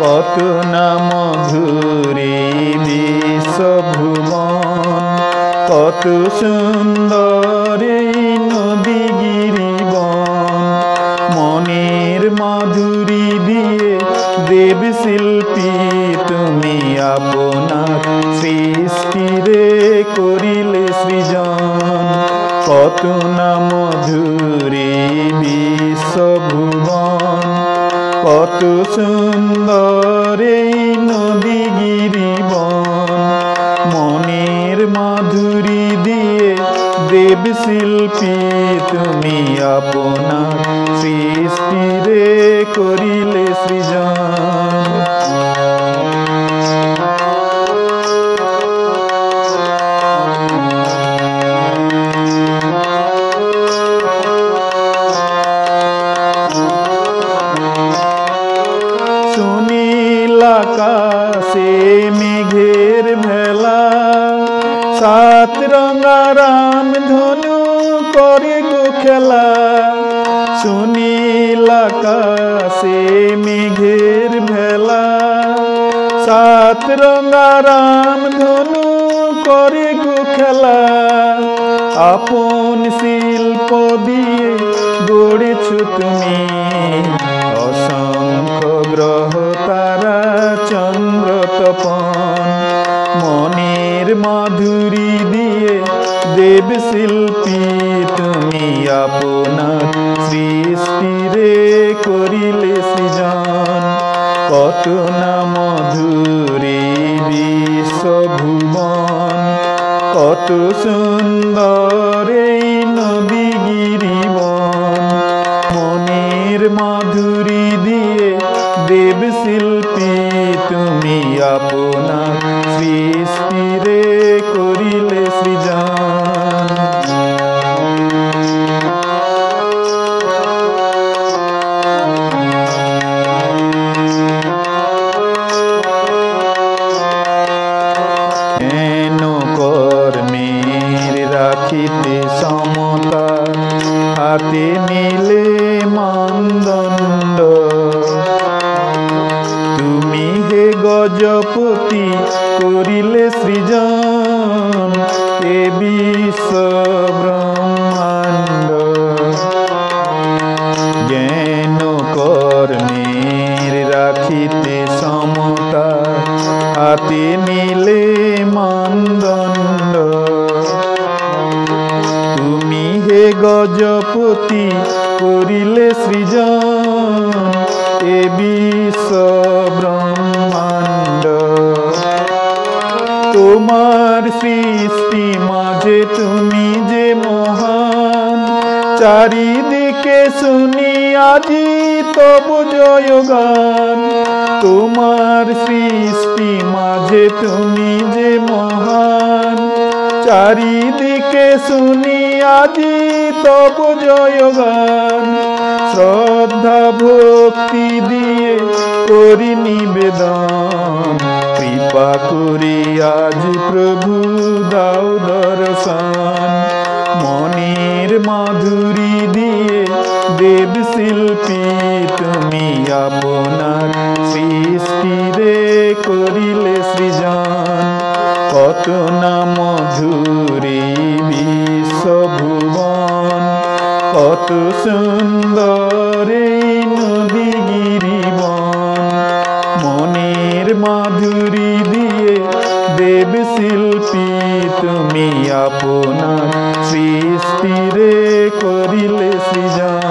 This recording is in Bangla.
কত না মধুরে বিশ্বভুবন, কত সুন্দর এই নদী গিরিবন। মনের মাধুরী দিয়ে দেব শিল্পী তুমি আপনার সৃষ্টিরে করিলে সৃজন। কত না মধুরে বিশ্বভুবন, কত সুন্দর এই নদী গিরিবন। মনের মাধুরী দিয়ে দেব শিল্পী তুমি আপনার সৃষ্টিরে করিলে সৃজন। সুনীল আকাশে মেঘের ভেলা, সাত রঙা রাম ধনু করে গো খেলা। সুনীল আকাশে মেঘের ভেলা, সাত রঙা রাম ধনু করে গো খেলা। আপন শিল্প দিয়ে গড়েছ তুমি অসংখ্য গ্রহ তারা চন্দ্র তপন। মনের মাধুরী দিয়ে দেব শিল্পী তুমি আপনার সৃষ্টিরে করিলে সৃজন। কত না মধুরে বিশ্বভুবন, কত সুন্দর এই নদী গিরিবন। মনের মাধুরী দিয়ে দেব শিল্পী তুমি আপনার সৃষ্টিরে করিলে সৃজন। হেন কর্মের রাখিতে সমতা, হাতে নিলে মানদণ্ড। তুমি হে গজপতি করিলে সৃজন এ বিশ্ব ব্রহ্মাণ্ড। জ্ঞান কর্মের রাখিতে সমতা, হাতে নিলে মানদণ্ড। তুমি হে গজপতি করিলে সৃজন এ বিশ্ব ব্রহ্মাণ্ড। তোমার সৃষ্টি মাঝে তুমি যে মহান, চারিদিকে শুনি আজি তব জয়গান। তোমার সৃষ্টি মাঝে তুমি যে মহান, চারিদিকে শুনি আজি তব জয়গান। শ্রদ্ধা ভক্তি দিয়ে করি নিবেদন, কৃপা করি আজ প্রভু দাও দর্শন। মনের মাধুরী দিয়ে দেব শিল্পী তুমি আপনার সৃষ্টিরে করিলে সৃজন। কত না মধুরে বিশ্বভুবন, কত সুন্দর এই নদী গিরিবন। মনের মাধুরী দিয়ে দেব শিল্পী তুমি আপনার সৃষ্টিরে করিলে সৃজন।